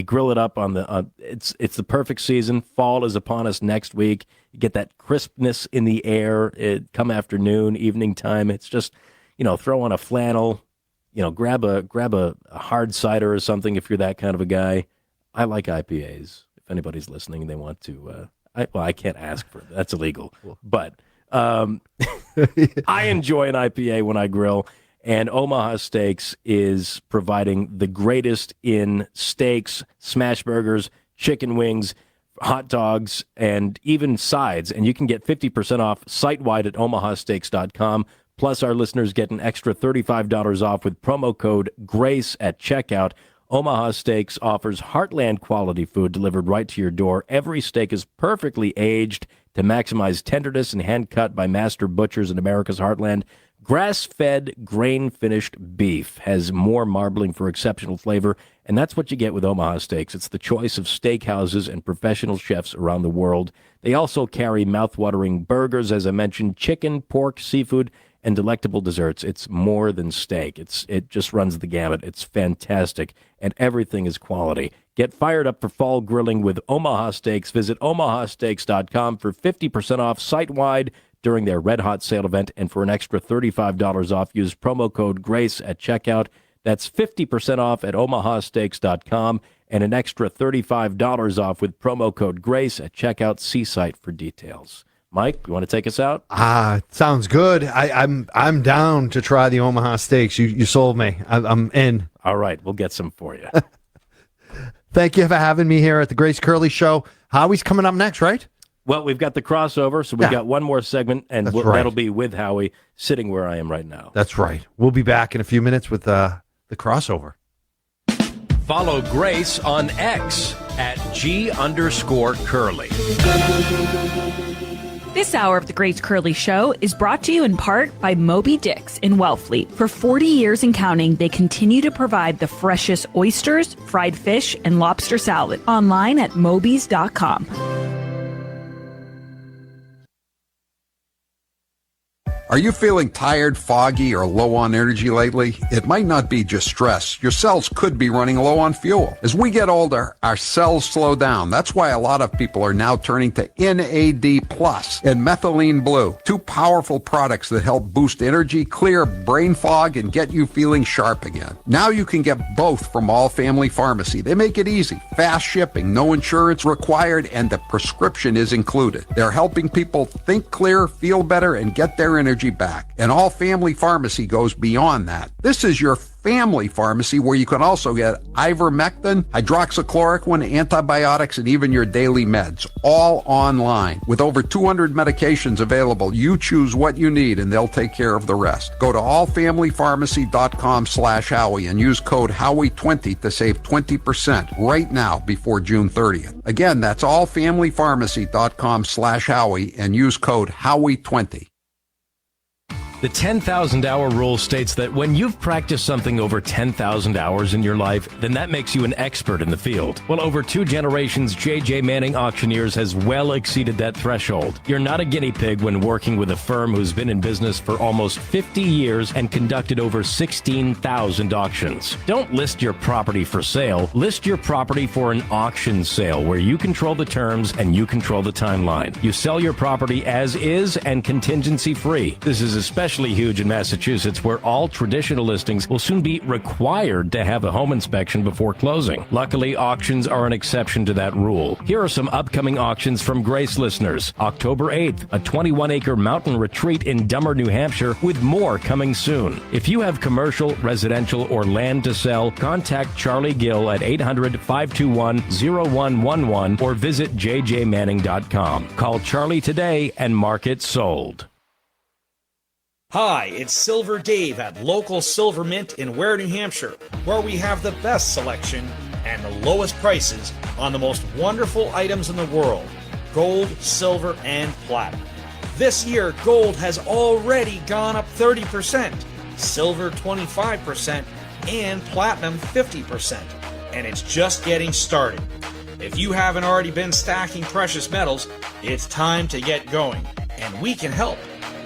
grill it up on the. It's the perfect season. Fall is upon us next week. You get that crispness in the air. Come afternoon, evening time. It's just, throw on a flannel. Grab a hard cider or something if you're that kind of a guy. I like IPAs. If anybody's listening and they want to, I can't ask for it. That's illegal. But I enjoy an IPA when I grill. And Omaha Steaks is providing the greatest in steaks, smash burgers, chicken wings, hot dogs, and even sides. And you can get 50% off site-wide at omahasteaks.com. Plus, our listeners get an extra $35 off with promo code GRACE at checkout. Omaha Steaks offers heartland quality food delivered right to your door. Every steak is perfectly aged to maximize tenderness and hand-cut by master butchers in America's heartland. Grass-fed, grain-finished beef has more marbling for exceptional flavor, and that's what you get with Omaha Steaks. It's the choice of steakhouses and professional chefs around the world. They also carry mouth-watering burgers, as I mentioned, chicken, pork, seafood, and delectable desserts. It's more than steak. It just runs the gamut. It's fantastic, and everything is quality. Get fired up for fall grilling with Omaha Steaks. Visit omahasteaks.com for 50% off site-wide during their Red Hot sale event, and for an extra $35 off, use promo code GRACE at checkout. That's 50% off at omahasteaks.com and an extra $35 off with promo code GRACE at checkout. See site for details. Mike, you want to take us out? Sounds good. I'm down to try the Omaha Steaks. You sold me. I'm in. All right, we'll get some for you. Thank you for having me here at the Grace Curley Show. Howie's coming up next, right? Well, we've got the crossover, so we've got one more segment, and that'll be with Howie sitting where I am right now. That's right. We'll be back in a few minutes with the crossover. Follow Grace on X at @G_Curly. This hour of the Grace Curley Show is brought to you in part by Moby Dick's in Wellfleet. For 40 years and counting, they continue to provide the freshest oysters, fried fish, and lobster salad. Online at mobys.com. Are you feeling tired, foggy, or low on energy lately? It might not be just stress. Your cells could be running low on fuel. As we get older, our cells slow down. That's why a lot of people are now turning to NAD Plus and Methylene Blue, two powerful products that help boost energy, clear brain fog, and get you feeling sharp again. Now you can get both from All Family Pharmacy. They make it easy, fast shipping, no insurance required, and the prescription is included. They're helping people think clear, feel better, and get their energy back. And All Family Pharmacy goes beyond that. This is your family pharmacy where you can also get ivermectin, hydroxychloroquine, antibiotics, and even your daily meds, all online. With over 200 medications available, you choose what you need and they'll take care of the rest. Go to allfamilypharmacy.com/Howie and use code Howie20 to save 20% right now before June 30th. Again, that's allfamilypharmacy.com/Howie and use code Howie20. The 10,000 hour rule states that when you've practiced something over 10,000 hours in your life, then that makes you an expert in the field. Well, over 2 generations, J.J. Manning Auctioneers has well exceeded that threshold. You're not a guinea pig when working with a firm who's been in business for almost 50 years and conducted over 16,000 auctions. Don't list your property for sale. List your property for an auction sale where you control the terms and you control the timeline. You sell your property as is and contingency free. This is especially huge in Massachusetts, where all traditional listings will soon be required to have a home inspection before closing. Luckily, auctions are an exception to that rule. Here are some upcoming auctions from Grace listeners. October 8th, a 21-acre mountain retreat in Dummer, New Hampshire, with more coming soon. If you have commercial, residential, or land to sell, contact Charlie Gill at 800-521-0111 or visit jjmanning.com. Call Charlie today and mark it sold. Hi, it's Silver Dave at Local Silver Mint in Ware, New Hampshire, where we have the best selection and the lowest prices on the most wonderful items in the world, gold, silver, and platinum. This year, gold has already gone up 30%, silver 25%, and platinum 50%, and it's just getting started. If you haven't already been stacking precious metals, it's time to get going, and we can help.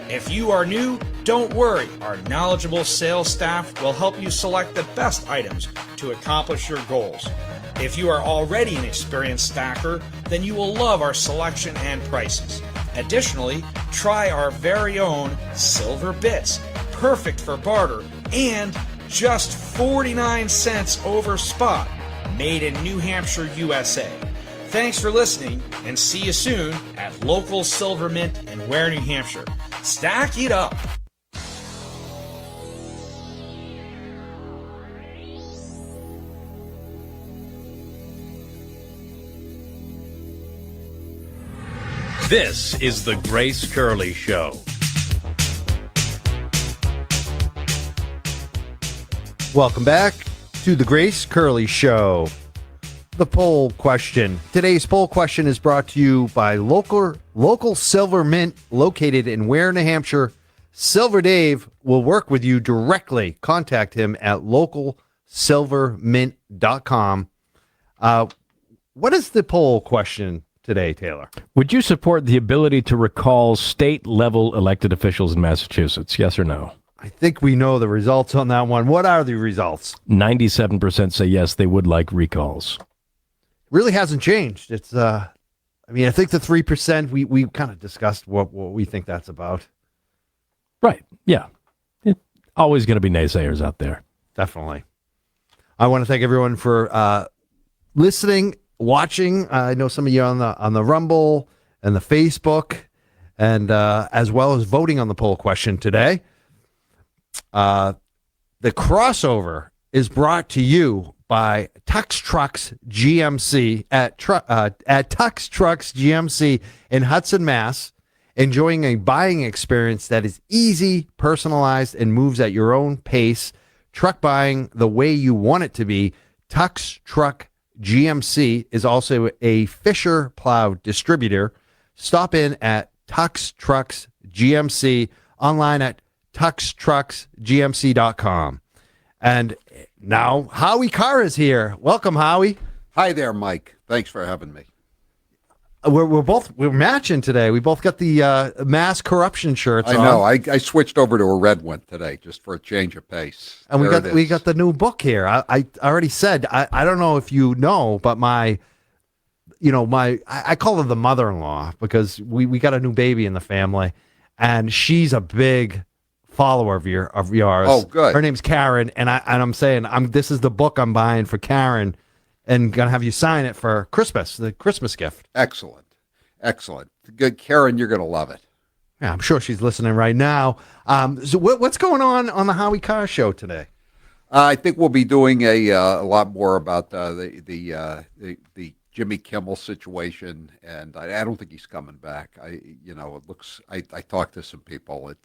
If you are new, don't worry. Our knowledgeable sales staff will help you select the best items to accomplish your goals. If you are already an experienced stacker, then you will love our selection and prices. Additionally, try our very own silver bits, perfect for barter, and just 49 cents over spot, made in New Hampshire, USA. Thanks for listening, and see you soon at Local Silver Mint in Ware, New Hampshire. Stack it up. This is the Grace Curley Show. Welcome back to the Grace Curley Show. The poll question. Today's poll question is brought to you by local Silver Mint located in Ware, New Hampshire. Silver Dave will work with you directly. Contact him at localsilvermint.com. What is the poll question today, Taylor? Would you support the ability to recall state-level elected officials in Massachusetts? Yes or no? I think we know the results on that one. What are the results? 97% say yes, they would like recalls. Really hasn't changed. It's, I think the 3%, we kind of discussed what we think that's about. Right. Yeah. Always going to be naysayers out there. Definitely. I want to thank everyone for listening, watching. I know some of you on the Rumble and the Facebook, and as well as voting on the poll question today. The crossover is brought to you by Tux Trucks GMC at Tux Trucks GMC in Hudson, Mass. Enjoying a buying experience that is easy, personalized, and moves at your own pace. Truck buying the way you want it to be. Tux Truck GMC is also a Fisher Plow distributor. Stop in at Tux Trucks GMC, online at tuxtrucksgmc.com. And now Howie Carr is here. Welcome, Howie. Hi there, Mike. Thanks for having me. We're matching today. We both got the mass corruption shirts. I know. I switched over to a red one today just for a change of pace. And we got the new book here. I already said I don't know if you know, but I call her the mother-in-law because we got a new baby in the family, and she's a big follower of yours. Oh, good. Her name's Karen, and I'm saying this is the book I'm buying for Karen. And gonna have you sign it for Christmas, the Christmas gift. Excellent. Good, Karen, you're gonna love it. Yeah, I'm sure she's listening right now. So what's going on the Howie Carr show today? I think we'll be doing a lot more about the Jimmy Kimmel situation, and I don't think he's coming back. It looks. I talked to some people. It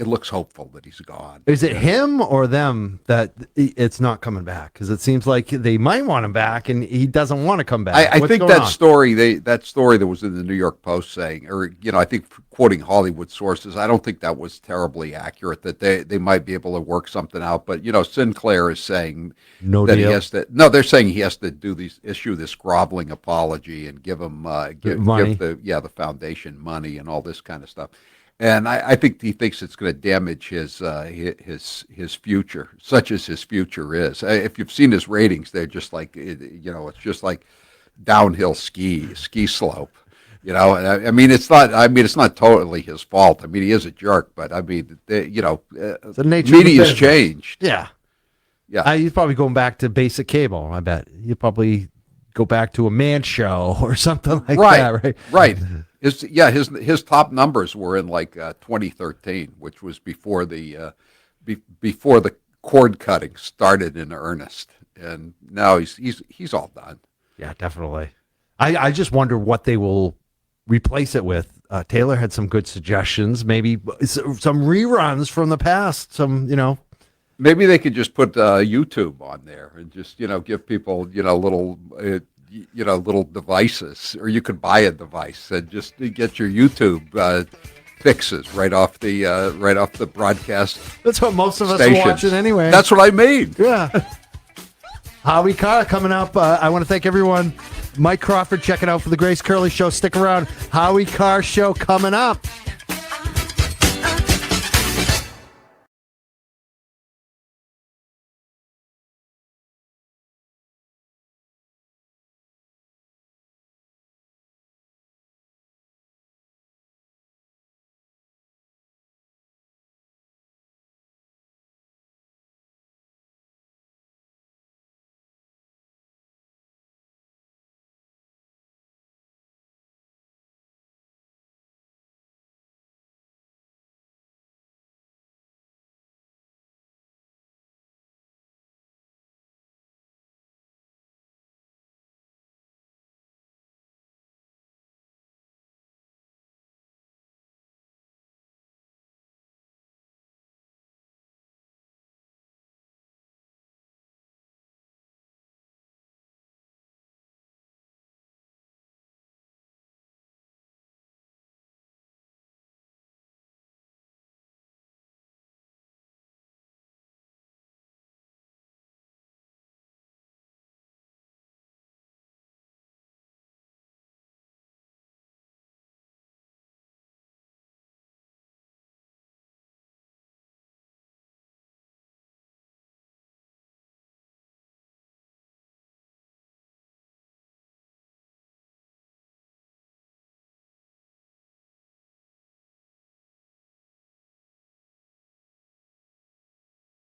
looks hopeful that he's gone. Is it him or them that it's not coming back? Because it seems like they might want him back, and he doesn't want to come back. I think that story that was in the New York Post saying, or I think quoting Hollywood sources, I don't think that was terribly accurate. That they might be able to work something out. But Sinclair is saying no that deal. He has to. No, they're saying he has to issue this groveling apology and give him give the foundation money and all this kind of stuff. And I think he thinks it's going to damage his future, such as his future is. If you've seen his ratings, they're just like it's just like downhill ski slope. And it's not totally his fault. I mean, he is a jerk, but I mean, the nature media's changed. Yeah. He's probably going back to basic cable. I bet he'd probably go back to a man show or something like that. Right. His top numbers were in like 2013, which was before the cord cutting started in earnest, and now he's all done. Yeah, definitely. I just wonder what they will replace it with. Taylor had some good suggestions. Maybe some reruns from the past. Maybe they could just put YouTube on there and just give people little. Little devices, or you could buy a device and just get your YouTube fixes right off the broadcast. That's what most of us stations. are watching anyway. That's what I mean. Yeah. Howie Carr coming up. I want to thank everyone. Mike Crawford checking out for the Grace Curley Show. Stick around. Howie Carr Show coming up.